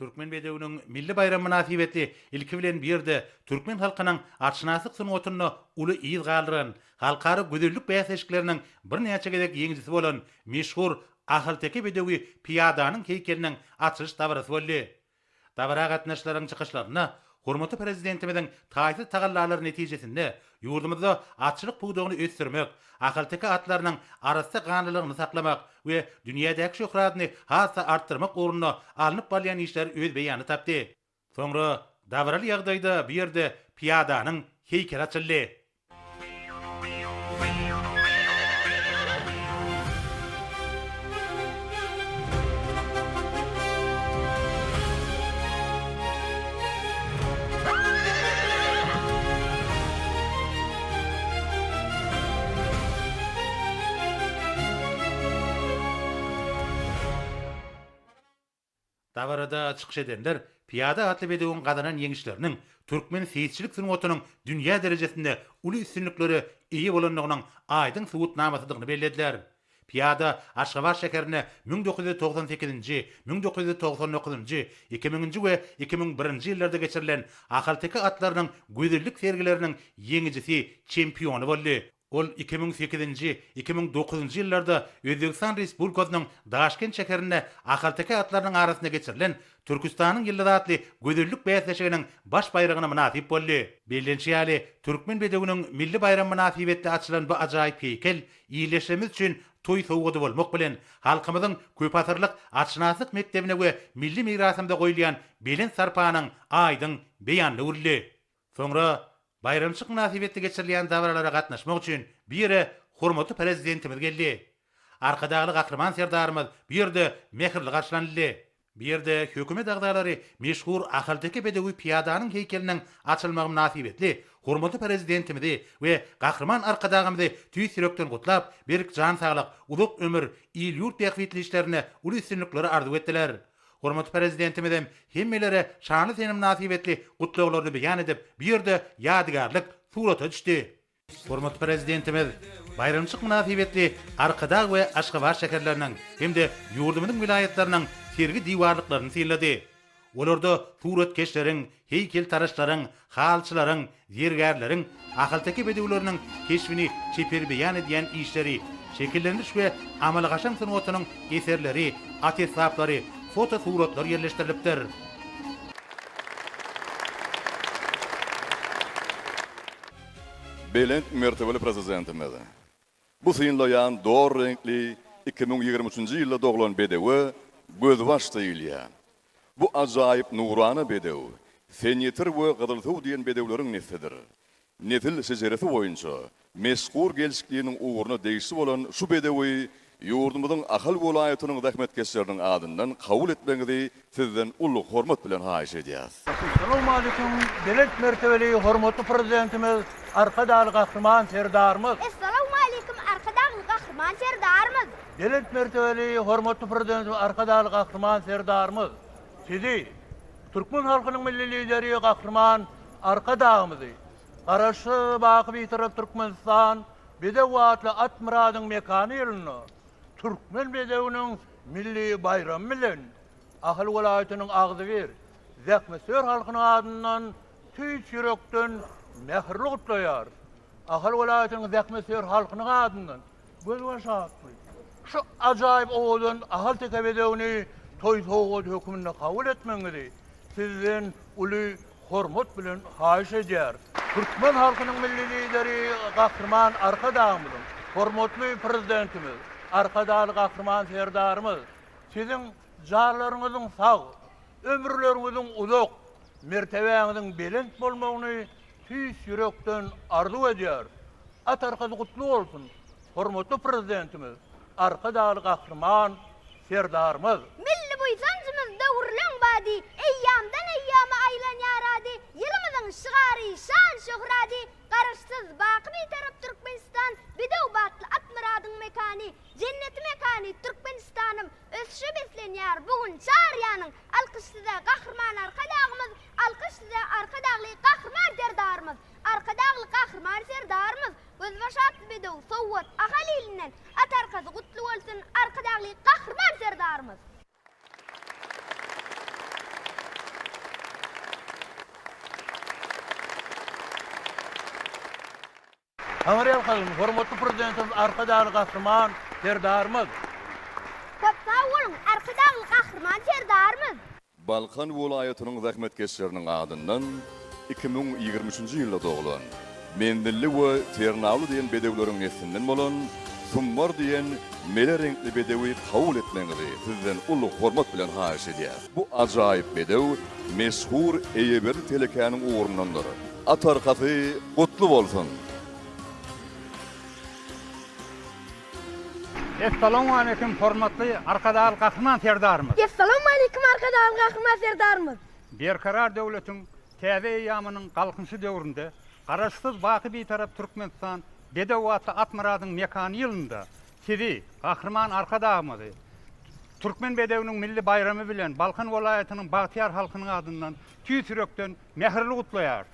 Türkmen bedewiniň milli bayram münasibeti ilki bilen birde Türkmen halkynyň atşnasyk sunwatyny uly iýiz galdyran halkary gözellik bäseşikleriniň bir näçe gedek ýeňjisi bolan meşhur Ahylteki bedewi piyadanyň heýkeliniň açyş tabrasy boldy. Tabara gatnaşlaryň çykyşlaryna hormatly prezidentimiziň taýsy tagallalary netijesinde ýurdumyzda açlyk puwdugyny ösdürmek, Ahylteki atlarynyň arasy ganylygyny saklamak we dünýädäki şöhratyny hassa artdyrmak ugruna alınıp balyan işler öz beýany tapdy. Soňra dawraly ýagdaýda bir ýerde piyadanyň heýkeli açyldy. Davarada çykyş edenler piyada atly bedewiň gazanan ýeňişleriniň türkmen seyitçilik sunwatynyň dünýä derejesinde uly üstünlikleri iyi bolanlygynyň aýdyň subutnamasydygyny bellädiler. Piyada Aşgabat şäherine 1998-nji, 1999-nji, 2000-nji we 2001-nji ýyllarda geçirilen Ahylteki atlarynyň gözellik sergileriniň ýeňijisi, çempiony boldy. Ol 2008-nji, 2009-njy ýyllarda Özbekistan Respublikasynyň Daşkent şäherinde Ahylteki atlarynyň arasynda geçirilen Türkistanyň ýyldatly gözellik bäsleşiginiň baş bayragyna münasip boldy. Bellençi ýaly Türkmen bedewiniň milli bayram münasibetde açylan bu ajaýyp heýkel ýyleşmemiz üçin toý sowgady bolmak bilen halkymyzyň köp asyrlyk atşnasyk mektebine we milli mirasymda goýulýan belen sarpanyň aýdyň beýanly urly. Soňra bayramçyk münasibetde geçirilýän dawralara gatnaşmak üçin bir ýere hormatly prezidentimiz geldi. Arkadagy gahrman serdarymyz bir ýerde mehirli garşylandy. Bir ýerde hökümet agdalary meşhur Ahylteki bedewi piyadanyň heýkeliniň açylmagy münasibetli hormatly prezidentimizi we gahrman arkadagymyzy tüýs ýürekden gutlap, berk jan saglyk, uzak ömür, ýyl ýurt täkwitleşlerine uly üstünlikleri arzu etdiler. Hormatly prezidentimizem hemmelere şany senim nasibetli gutlaglary beýan edip, bir ýerde ýadygarlyk surata düşdi. Hormatly prezidentimiz bayramçyk münasibetli Arkadag we Aşgabat şäherleriniň hemde ýurdumyzyň vilayetleriniň sergi diwarlyklaryny sylady. Olarda suratkeşleriň, heýkel taraşlaryň, halçylaryň, ýergärleriň, Ahylteki bedewleriniň keşfini çeper beýan edýän işleri, şekillendiriş we amalgaşan sunwatynyň eserleri, atestlary, foto suratlar yerleştirilipdir. Belent mertebeli prezidentimiz. Bu synlaýan dor renkli 2023-nji ýylda doglan bedewi gözbaş diýilýär. Bu ajaýyp nurany bedew, senýetir we gydyltyw diýen bedewleriň neslidir. Nesil sejeresi boýunça meşhur gelişikliğinin uğruna değişi bolan şu bedewi ýurdumyzyň Ahyl welaýatynyň rahmetkeşleriniň adyndan kabul etmeňizi sizden ulluq hormat bilen haýyş edýäs. Assalamu alaykum. Belent mertebeli hormatly prezidentimiz, arkadaly gahrman serdarymyz. Assalamu alaykum arkadaly gahrman serdarymyz. Belent mertebeli hormatly prezidentimiz, arkadaly gahrman serdarymyz. Sizi Türkmen halkynyň milli lideri gahrman arkadagymyzy garaşy baky bitirip Türkmenistan bedewatly at muradyň mekany ýylyny Türkmen bedewiniň milli bayram bilen Ahyl welaýatynyň agzyber Zäkmesör halkynyň adyndan tüýs ýürekden mehirli gutlaýar. Ahyl welaýatynyň Zäkmesör halkynyň adyndan gözbaş atly. Şu ajaýyp owdan Ahylteki bedewini toý sowgat hökümine kabul etmeňizi sizden uly hormat bilen haýyş edýär. Türkmen halkynyň milli lideri gahrman arkadagymyzyň hormatly prezidentimiz, arkadaly gahrman serdarymyz, sizin jarlaryňyzyň sag, ömürleriňiziň uzak, mertebeňiziň belent bolmagyny tüýs ýürekden arzu edýär. At arkazy gutly bolsun, hormatly prezidentimiz, arkadaly gahrman serdarymyz. Milli boýsancymyzda urlan badi, eýýamdan eýýama aýlanýar ady, ýylymyzyň şygary şan şöhrady, garaşsyz baky bitirip Türkmenistan bedewbatly atmyradyň mekany, jenneti mekany Türkmenistanym ösüşe beslenýär. Bugun şahrýanyň alkyşlyda gahrman arkadagymyz, alkyşlyda arkadagly gahrman serdarymyz, arkadagly gahrman serdarymyz, gözbaşat bedew sowgat Ahyl ýylynyň at arkazy gutly bolsun, arkadagly gahrman serdarymyz. Taňryýal kalyn, hormatly prezidentimiz arkadaly gahrman Serdarymyz. Köp sag bolun, arkadaly gahrman Serdarymyz. Balkan welaýatynyň zähmetkeşleriniň adyndan 2023-nji ýylda doglan Mendilli we Ternawly diýen bedewleriň neslinden bolan Summar diýen mele renkli bedewi kabul etmeňizi sizden ulug hormat bilen haýyş edýär. Bu ajaýyp bedew meşhur Eýeber telekanyň ugrundandyr. Atarkasy gutly bolsun. Assalamu alaykum hormatly arkadaşlar gahrman Serdarymyz. Assalamu alaykum arkadaly gahrman Serdarymyz. Berkarar döwletiň täze ýamynyň galkynşy döwründe garaşsyz baky bir tarap Türkmenistan Bedewaty Atmyradyň mekany ýylynda sizi gahrman arkadaşymyzy Türkmen bedewiniň milli bayramy bilen Balkan welaýatynyň bagtyar halkynyň adyndan tüý sürekden mehirli gutlaýar.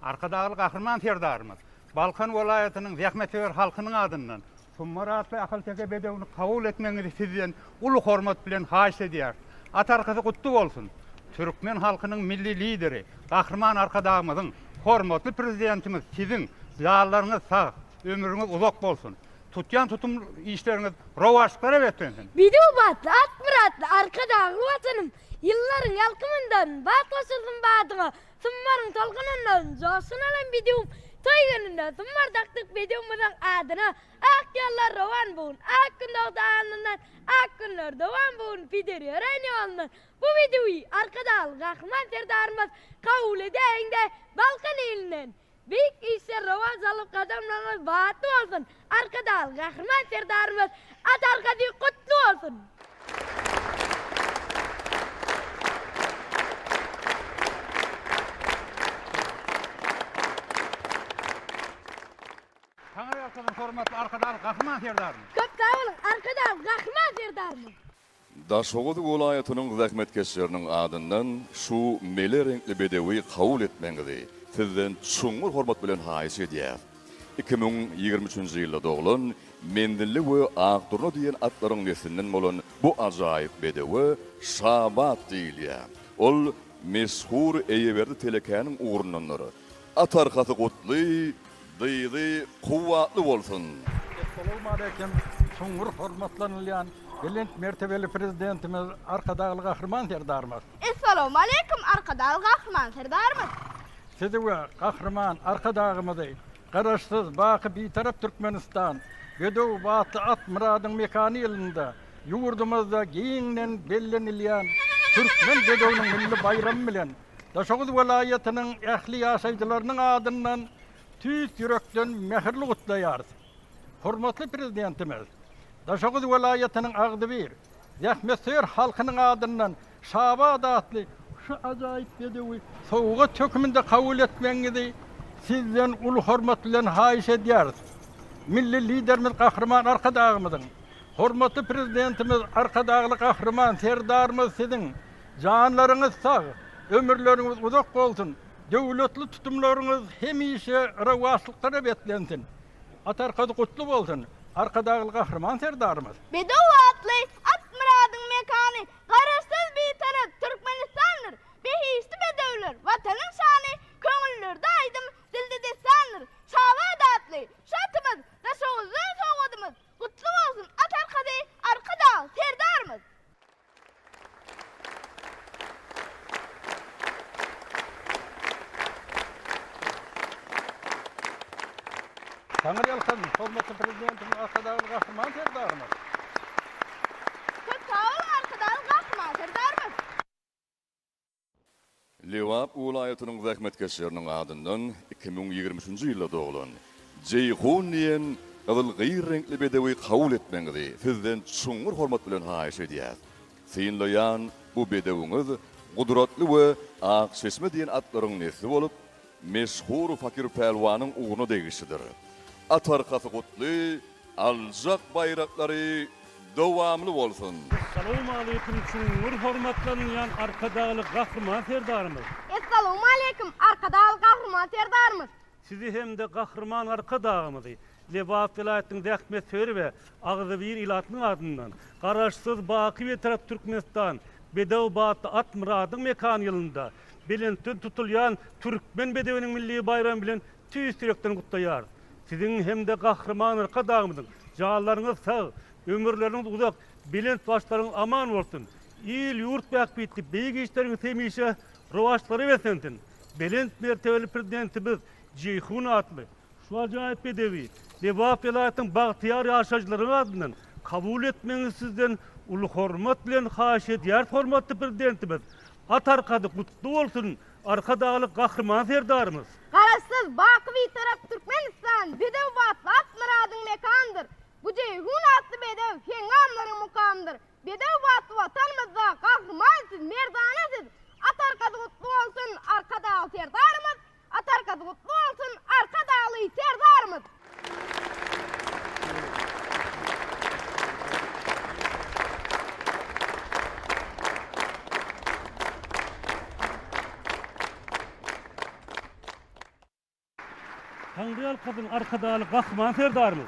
Arkadaşly gahrman Serdarymyz Balkan welaýatynyň zähmetsewer halkynyň adyndan Summaratly akyl-teke bedewini kabul etmeňizi sizden ulug hormat bilen haýyş edýär. Atarkasy gutly bolsun. Türkmen halkynyň milli lideri, gahrman arkadaşymyzyň, hormatly prezidentimiz sizin ýallaryňyz sag, ömrüňiz uzak bolsun. Tutyan tutum işleriniz rowaşlara betlensin. Bedewaty Atmyratly arkadaly watanym ýyllaryň ýalkymyndan batlaşyrdym badyňa, summaryň tolgunyndan joşun alan bedewim toýganynda summardakdyk bedewimizin adyna ak ýallar rowan bolun, ak gündagdanyndan ak günler dowan bolun pideri raýonundan bu bedewi arkadaly gahrman Serdarymyz kabul edäňde Balkan elinden büyük işler rowan salyp gadamlaryňyz batly bolsun. Arkadaly gahrman Serdarymyz atarkasy gutly bolsun. Taňryýal kalyn hormatly arkadaşlar gahrman Serdarymyz. Köp sag bolun, arkadaly gahrman Serdarymyz. Daşoğuz welaýatynyň zähmetkeşleriniň adyndan şu mele renkli bedewi kabul etmeňizi sizden çuňur hormat bilen haýyş edýär. 2023-nji ýylda doglan Mendilli we Agturna diýen atlaryň neslinden bolan bu ajaýyp bedewi Şabat diýilýär. Ol meşhur Eýeberdi telekanyň ugrundandyr. Atarkasy gutly, dyýdy, kuwatly bolsun. Assalamu alaykum. Soňur hormatlanylýan Gelent mertebeli prezidentimiz arkadaly gahrman Serdarymyz. Assalamu alaykum arkadaly gahrman Serdarymyz. Sizi we gahrman arkadaşymyzy garaşsyz baky bir tarap Türkmenistan Bedewaty Atmyradyň mekany ýylynda ýurdumyzda giňden bellenilýän Türkmen bedewiniň milli bayramy bilen Daşoğuz welaýatynyň ähli ýaşaýjylarynyň adyndan tüýs ýürekden mehirli gutlaýar. Hormatly prezidentimiz Daşoğuz welaýatynyň Agdybir, zähmetsewer halkynyň adyndan Şabat adly şu ajaýyp bedewi sowga töküminde kabul etmeňizi sizden ulu hormat bilen haýyş edýäris. Milli liderimiz gahrman arkadaşymyzyň, hormatly prezidentimiz arkadaşly gahrman Serdarymyz sizin janlaryňyz sag, ömürleriňiz uzak bolsun. Döwletli tutumlaryňyz hemişe rowaşlyklara betlensin. Atarkasy gutly bolsun. Arkadaşly gahrman Serdarymyz. Bedewaty Atmyradyň mekany garaşsyz bir tarap Türkmenistandyr. Behisli bedewler watanyň şany köňüllerde aýdym dilde desandyr. Şabat adly şatymyz daşoğuzdan soňadymyz gutly bolsun. Atarkasy arkadaly Serdarymyz. Taňryýal kalyn, hormatly prezidentimiz arkadaly gahrman Serdarymyz. Köp sag bolun, arkadaly gahrman Serdarymyz. Lewap welaýatynyň zähmetkeşleriniň adyndan 2023-nji ýylda doglan Jeyhun diýen gyzyl renkli bedewi kabul etmeňizi sizden çuňur hormat bilen haýyş edýär. Synlaýan bu bedewiňiz gudratly we ak sesme diýen atlaryň nesli bolup meşhur fakir pelwanyň ugruny degişidir. Atarkasy gutly, aljak bayraklary dowamly bolsun. Assalamu alaykum çuňur hormatlanýan arkadaly gahrman Serdarymyz. Assalamu alaykum arkadaly gahrman Serdarymyz. Sizi hem de gahrman arkadaşymyzy Lewap vilayatynyň zähmetsewer we Agdybir ilatynyň adyndan garaşsyz baky bir tarap Türkmenistan Bedewaty Atmyradyň mekany ýylynda bilen tutulýan Türkmen bedewiniň milli bayramy bilen tüýs ýürekden gutlaýar. Sizin hem de kahraman arka dağımızın. Canlarınız sağ, ömürleriniz uzak, bilent başlarınız aman olsun. İl yurt bak bitti, beyik işleriniz hemişe rovaçları versentin. Bilent mertebeli prezidentimiz Ceyhun adlı. Şu acayip bedevi, Lebap vilayetinin bahtiyar yaşacıların adından kabul etmeniz sizden ulu hormat bilen haş ediyar hormatlı prezidentimiz. At arkadı kutlu olsun, arka dağlık kahraman serdarımız. Qarasız bakı bir taraf Türkmenistan, bedev batlı at muradın mekandır. Bu Ceyhun atlı bedev hengamların mukamdır. Bedev batlı vatanımızda kahramansiz, merdanesiz. At arkadı kutlu olsun, arka dağlı serdarımız. At arkadı kutlu olsun, arka dağlı serdarımız. Tanrıyal kadın arka dağlık kahraman serdarımız.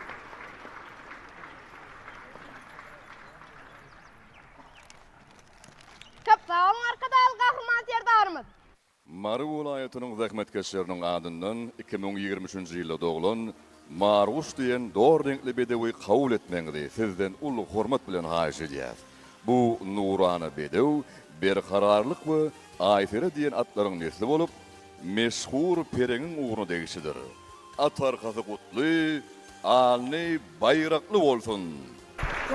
Çok sağ olun arka dağlı kahraman serdarımız. Marw vilayetiniň zähmetkeşleriniň adyndan 2023-nji ýylda doglan Marwuş diýen dor renkli bedewi kabul etmeňizi sizden ulug hormat bilen haýyş edýär. Bu nurana bedew berkararlyk we aýfere diýen atlaryň nesli bolup, meşhur pereňiň uğruna degişidir. At arkasy gutly, alny baýrakly bolsun.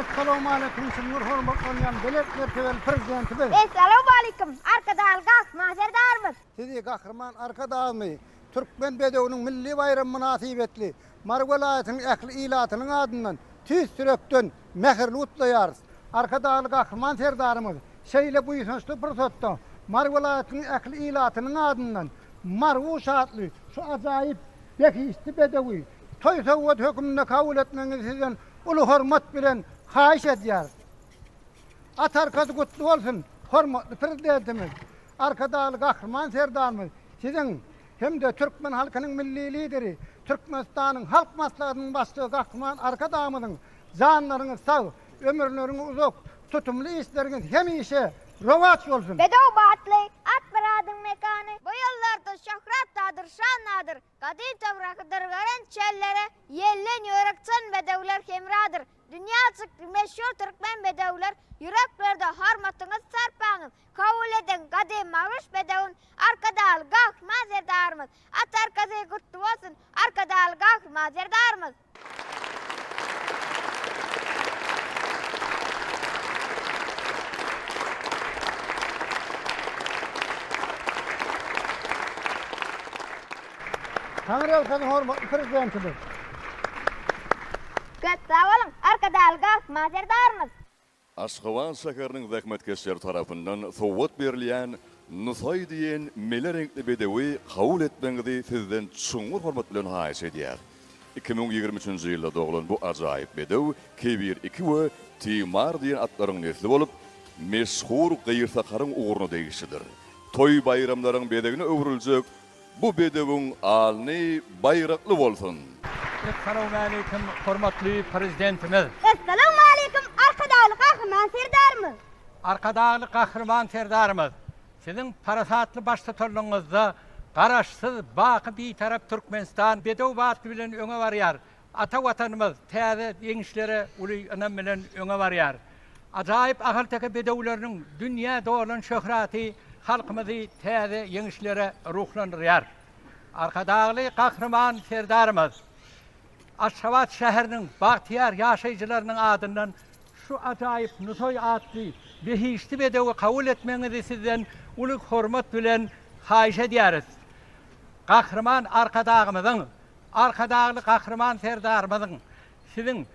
Assalamu alaykum, şunur hormat bolýan belek mertebeli prezidentimiz. Assalamu alaykum, arka dağlı kahraman serdarımız. Sizi kahraman arkadaşmy, Türkmen bedewiniň milli bayram münasibetli Marw vilayatynyň ähli ilatynyň adyndan tüz sürekden mehirli utlaýarys. Arkadaşly kahraman serdarymyz şeýle bu ýysançly pursatda Marw vilayatynyň ähli ilatynyň adyndan Marwuş adly şu ajaýyp bekiçli bedewi toý sowat hökümine kabul etmeňizi sizden uly hormat bilen haýyş edýär. At arkasy gutly bolsun, hormatly prezidentimiz, arkadaşly kahraman serdarymyz, sizin hem de Türkmen halkynyň milli lideri, Türkmenistanyň halk maslahatynyň başlygy kahraman arkadaşymyzyň janlaryňyz sag, ömürleriňiz uzak, tutumly işleriňiz hemişe rowaç bolsun. Bedev batlı at muradın mekanı. Bu yollarda şöhretdadır, şannadır. Kadim toprakıdır veren çellere yellen yörekçen bedevler hemradır. Dünya çıktı meşhur Türkmen bedevler yüreklerde hormatınız sarpanız. Kabul eden kadim Marwuş bedevin arkadaşlı kahraman serdarımız. At arkası kutlu olsun, arkadaşlı kahraman serdarımız. Tanrı kadın hormatly prezidentimiz. Köp sağ olun, arkadaşlı kahraman serdarımız. Aşgaban şäheriniň zähmetkeşleri tarapyndan sowat berilýän Nusay diýen mele renkli bedewi kabul etmeňizi sizden çuňur hormat bilen haýyş edýär. 2023-nji ýylda doglan bu ajaýyp bedew Kebir 2 we Timar diýen atlaryň nesli bolup, meşhur gyýrsakaryň uğruna degişidir. Toý bayramlaryň bedegine öwrüljek bu bedewiň alny baýrakly bolsun. Assalamu alaykum, hormatly prezidentimiz. Assalamu alaykum, arkadaşlı kahraman serdarımız. Arkadaşly kahraman serdarymyz. Sizin parasatly başlatylygyňyzda garaşsyz baky bir tarap Türkmenistan bedew batly bilen öňe barýar. Ata watanymyz täze ýeňişlere uly anam bilen öňe barýar. Ajaýyp ahyrtaki bedewleriniň dünýäde bolan şöhrati halkymyzy täze ýeňişlere ruhlandyrýar. Arkadaşly kahraman serdarymyz Aşgabat şäheriniň bahtiyar ýaşaýjylarynyň adyndan şu ajaýyp Nusoy adly behiçli bedewi kabul etmeňizi sizden uly hormat bilen haýyş edýäris. Kahraman arkadaşymyzyň, arkadaşly kahraman serdarymyzyň sizin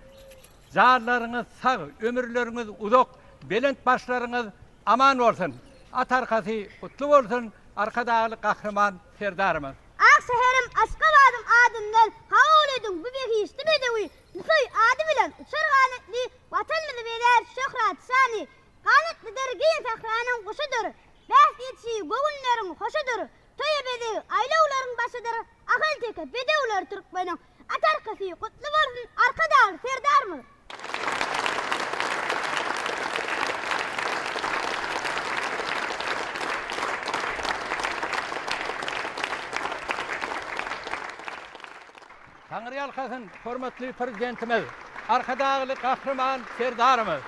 jarlaryňyz sag, ömürleriňiz uzak, belent başlaryňyz aman bolsun. At arkasy kutly bolsun, arkadaşly kahraman serdarymyz. Akşeherim Aşgabat'ın adından kabul edin bu behiçli bedewi. Nusoy adı bilen uçar ganetli vatanymyzy beler şöhret şany. Ganetlidir giň sahranyň guşudur. Bäs ýetşi göwünleriň hoşudur. Toýa bedew aýlawlaryň başydyr. Ahal teke bedewler Türkmeniň at arkasy kutly bolsun, arkadaşly serdarymyz. Taňry ýalkasyn, hormatly prezidentimiz, arkadagy Gahrman Serdarymyz.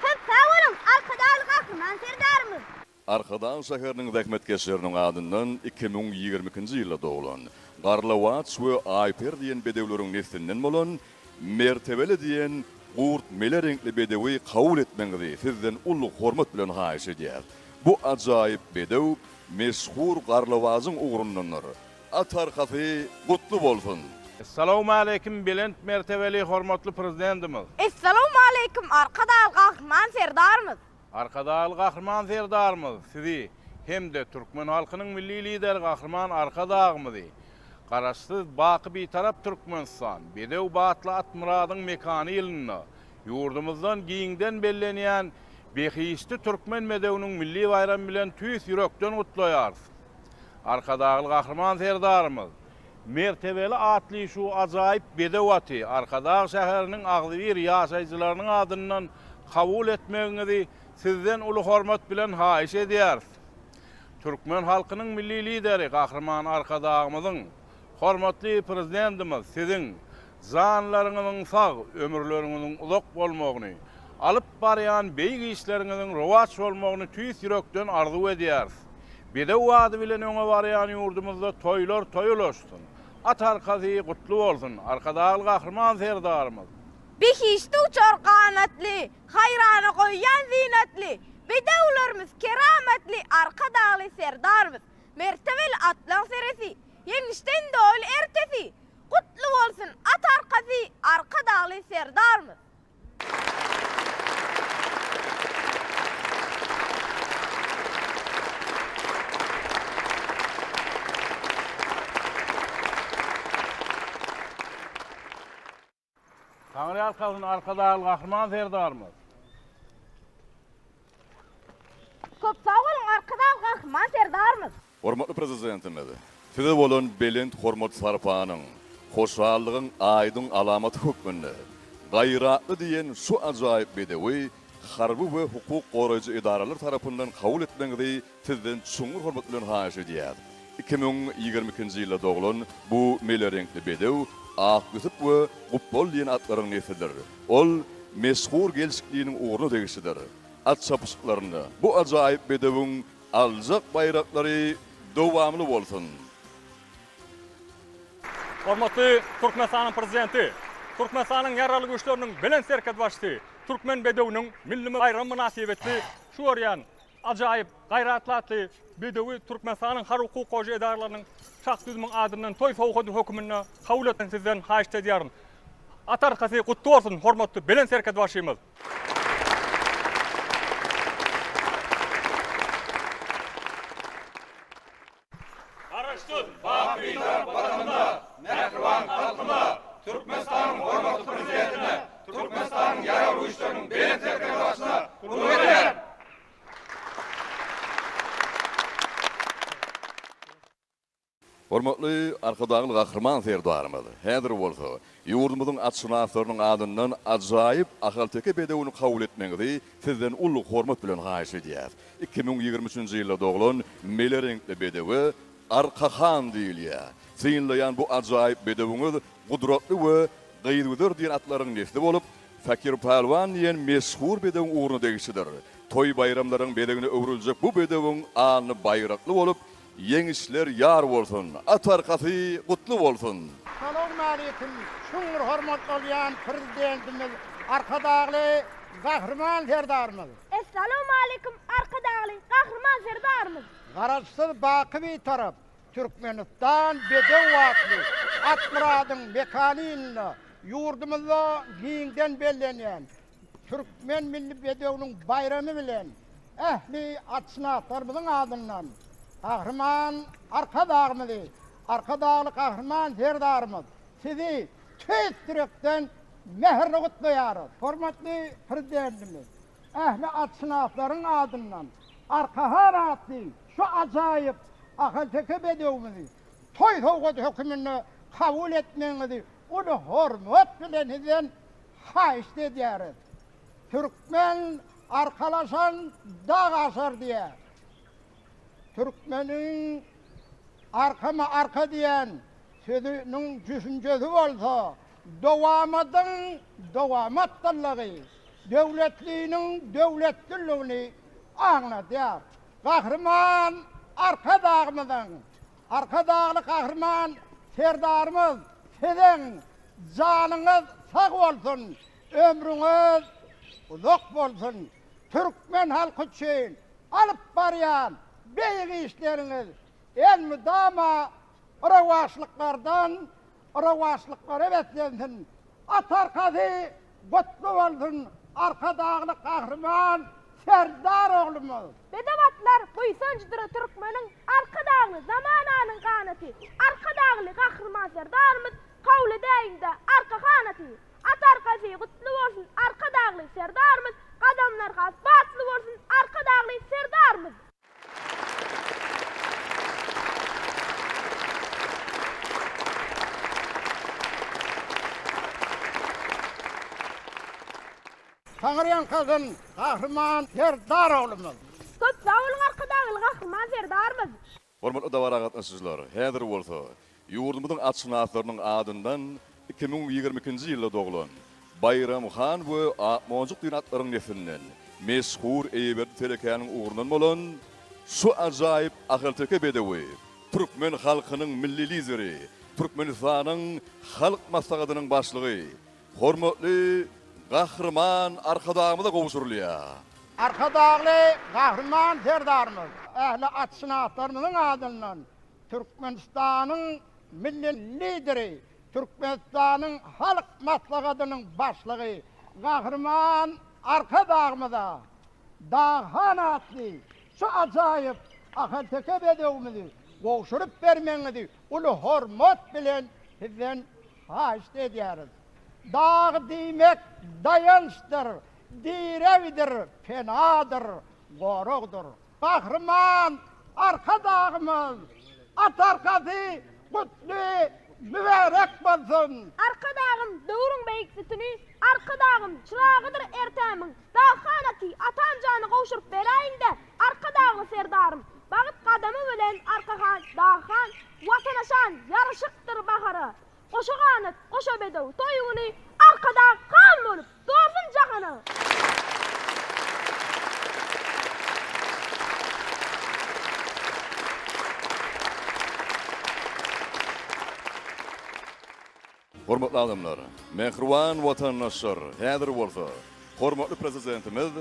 Siz sağ olun, arkadaly Gahrman Serdarymyz. Arkadan şäheriniň zähmetkeşleriniň adyndan 2022-nji ýylda doglan Garlawaç we Ayper diýen bedewleriň neslinden bolan mertebeli diýen gurt mele renkli bedewi kabul etmeňizi sizden ulluq hormat bilen haýyş edýär. Bu ajaýyp bedew meşhur Garlawaçyň ugrundandyr. Atar kafi gutlu bolsun. Assalamu alaykum belent mertebeli hormatly prezidentimiz. Assalamu alaykum, arkadaly Gahrman Serdarymyz. Arkadaly Gahrman Serdarymyz sizi hem de Türkmen halkynyň milli lider Gahrman Arkadagymyzy garaşsyz baky bir tarap Türkmenistan bedew batly atmuradyň mekany ýylyna ýurdumyzdan giňden bellenýän behiýişli Türkmen medewiniň milli bayram bilen tüýs ýürekden gutlaýarys. Arkadaly Gahrman Serdarymyz mertebeli atly şu ajaýyp bedewaty Arkadag şäheriniň agzybir ýaşaýjylarynyň adyndan kabul etmegiňizi sizden ulu hormat bilen haýyş edýär. Türkmen halkynyň milli lideri Gahrman Arkadagymyzyň hormatly prezidentimiz sizin zanlaryňyzyň sag, ömürleriňiziň uzak bolmagyny, alyp barýan beýik işleriňiziň rowaç bolmagyny tüýs ýürekden arzu edýär. Bedew wady bilen öňe barýan ýurdumyzda toýlar toýulaşsyn. Atar kazy gutlu bolsun. Arkadaly Gahrman Serdarymyz. Bihişti uçar kanatlı, hayrana koyyan zinetli, bedevlerimiz kerametli, arkadalı Serdarymyz, mertebeli atlan seresi, yenişten doğul ertesi, kutlu olsun at arkası, arkadalı Serdarymyz. Taňry ýalkasyn arkadaly Gahrman Serdarymyz. Köp sağ olun, arkadalı Gahrman Serdarymyz. Hormatly prezidentimiz, size bolan belent hormat sarpanyň, hoşallygyň aýdyň alamaty hukmynda gaýratly diýen şu ajaýyp bedewi harby we hukuk goraýjy idaralar tarapyndan kabul etmeňizi sizden çuňur hormat bilen haýyş edýär. 2022-nji ýylda doglan bu mele renkli bedew Akgüsüp we Gupbol diýen atlaryň neslidir. Ol meşhur gelşikliğinin uğruna degişidir. At çapışıklarında bu ajaýyp bedewiň aljak bayraklary dowamly bolsun. Hormatly Türkmenistanyň prezidenti, Türkmenistanyň ýaraly güýçleriniň bilen serket başçysy, Türkmen bedewiniň milli bayram münasibetli şu oryan ajaýyp gaýratly bedewi Türkmenistanyň har hukuk goýy edaralarynyň şahsyzmyň adyndan toý sowgady hökümine kabul eten sizden haýyş edýärin. Atar kasy gutlu bolsun hormatly bilen serket başçymyz. Garaşsyz baky bir tarap baranda, nähriwan halkyna, Türkmenistanyň hormatly prezidentine, Türkmenistanyň ýaraly güýçleriniň bilen serket başçysyna gutlu edýär. Hormatly arkadagy Gahrman Serdarymyz, häzir bolsa ýurdumyzyň atşynaslarynyň adyndan ajaýyp ahalteke bedewini kabul etmeňizi sizden ulluq hormat bilen haýyş edýär. 2023-nji ýylda doglan mele renkli bedewi Arkahan diýilýär. Synlaýan bu ajaýyp bedewiňiz gudratly we gaýrüder diýen atlaryň nesli bolup, Fakir Palwan diýen meşhur bedewiň ugruna degişidir. Toy bayramlaryň bedegine öwrüljek bu bedewiň any bayrakly bolup, yeňişler ýar bolsun, at arkasy gutlu bolsun. Assalamu alaykum. Şuňur hormat bolýan prezidentimiz, arkadaly Gahrman Serdarymyz. Assalamu alaykum, arkadaly Gahrman Serdarymyz. Garaşsyz baky bir tarap Türkmenistan bedew watly atmuradyň mekany ýylyna ýurdumyzda giňden bellenýän Türkmen milli bedewiniň bayramy bilen ähli atşynatlarymyzyň adyndan Gahrman Arkadagymyzy, arkadaly Gahrman Serdarymyz sizi tüýs ýürekden mehirli gutlaýarys. Hormatly prezidentimiz, ähli atşynatlaryň adyndan Arkahan atly şu ajaýyp ahalteke bedewimizi toý sowgady hökümine kabul etmeňizi uly hormat bilen sizden haýyş edýäris. Türkmen arkalaşan dağ aşar diýär. Türkmenin arkama arka diyen sözünün düşüncesi olsa, dovamattallığı, devletliğinin devletgüllüğünü anlatıyor. Kahraman arka dağlı kahraman serdarımız, sizin canınız sağ olsun, ömrünüz uzak olsun. Türkmen halkı için alıp barayan büyük işleriniz el müdama ravaşlıklara beslensin. Atarkazı kutlu olsun, arka dağlı kahraman Serdar oğlumuz. Bedevatlar Boysancıdıra Türkmenin arka dağlı zamananın kanatı. Arka dağlı kahraman Serdarımız kavlu deyinde arka kanatı. Atarkazı kutlu olsun, arka dağlı Serdarımız. Kadamlar batlı olsun, arka dağlı Serdarımız. Tanrıyan kızın kahraman Serdar oğlumuz. Köp sağ olun arka dağlı kahraman Serdarımız. Hormatly dawara gatnaşyjylar, häzir bolsa ýurdumyzyň atşynatlarynyň adyndan 2022-nji ýylda doglan Bayram Han we Akmonjuk dinatlaryň neslinden meşhur Eýberdi Telekanyň ugrundan bolan şu ajaýyp ahylteke bedewi Türkmen halkynyň milli lideri, Türkmenistanyň halk maslahatynyň başlygy, hormatly Gahryman arkadağımıza kavuşurulya. Arkadağlı kahraman Serdarımız, ehli atşynatlarymyzyň adyndan Türkmenistan'ın milli lideri, Türkmenistan'ın halk maslahatynyň başlygy, Gahryman arkadağımıza Dağhan atly şu ajaýyp ahylteke bedewimizi kavuşurup bermeňizi uly hormat bilen sizden haýyş edýäris. Dağ diýmek dayançdyr, direwdir, penadyr, gorugdur. Kahraman arka dağımız, atarkazı kutlu, mübarek bolsun. Arka dağım döwrüň beýiksitini, arka dağım çyrağıdır ertämiň. Dağhanaki atan jany gowşurup beräýinde, arka dağlı Serdarym. Bagyt kadamy bilen arkahan, dağhan, watanaşan yarşykdyr bahary. Koşaganat, koşa bedew, toýuny arkada kan bolup, dorsun jahany. Hormatly adamlar, mehriban watandaşlar, häzir bolsa hormatly prezidentimiz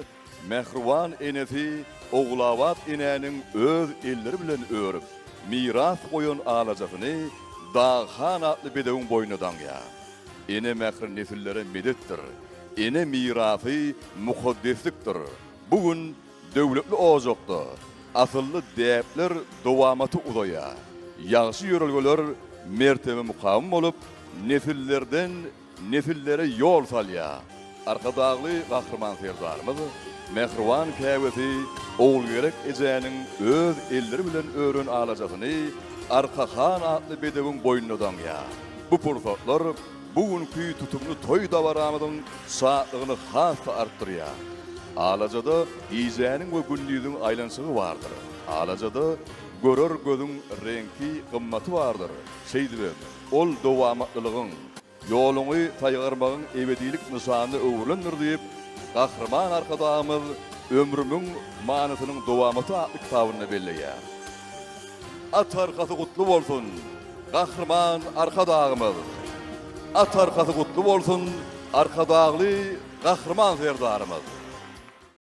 mehriban enesi Oğlavat inäniň öz elleri bilen örüp miras goýan alajasyny Dağhan atly bedewiň boýnudan ya. Ene mehri nesillere medetdir. Ene mirasy mukaddeslikdir. Bugün döwletli ozokda asylly däpler dowamaty uzaýa. Ýagşy ýörelgeler mertebe mukam bolup nesillerden nesillere ýol salýa. Arkadagly Gahryman Serdarymyz mehriban käwesi oğul gerek ejeğinin öz elleri bilen örün alajasyny Arkahan atly bedewiň boýnudan ya. Bu pursatlar bugünkü tutumlu toy dawaramyzyň saatlygyny hasy artdyrýar. Alajada ijeğiniň we gündüziň aýlanşygy bardyr. Alajada görür gözüň reňki gymmaty bardyr. Şeýdibem, ol dowamatlygyň, ýoluňy taýgarmagyň ebedilik nysany öwrendir diýip Gahryman arkadağımız ömrümün manasynyň dowamaty atly kitabyny belleýär. Atarkasy kutlu bolsun, Gahryman arkadağımız. Atarkasy kutlu bolsun, arkadağly Gahryman Serdarymyz.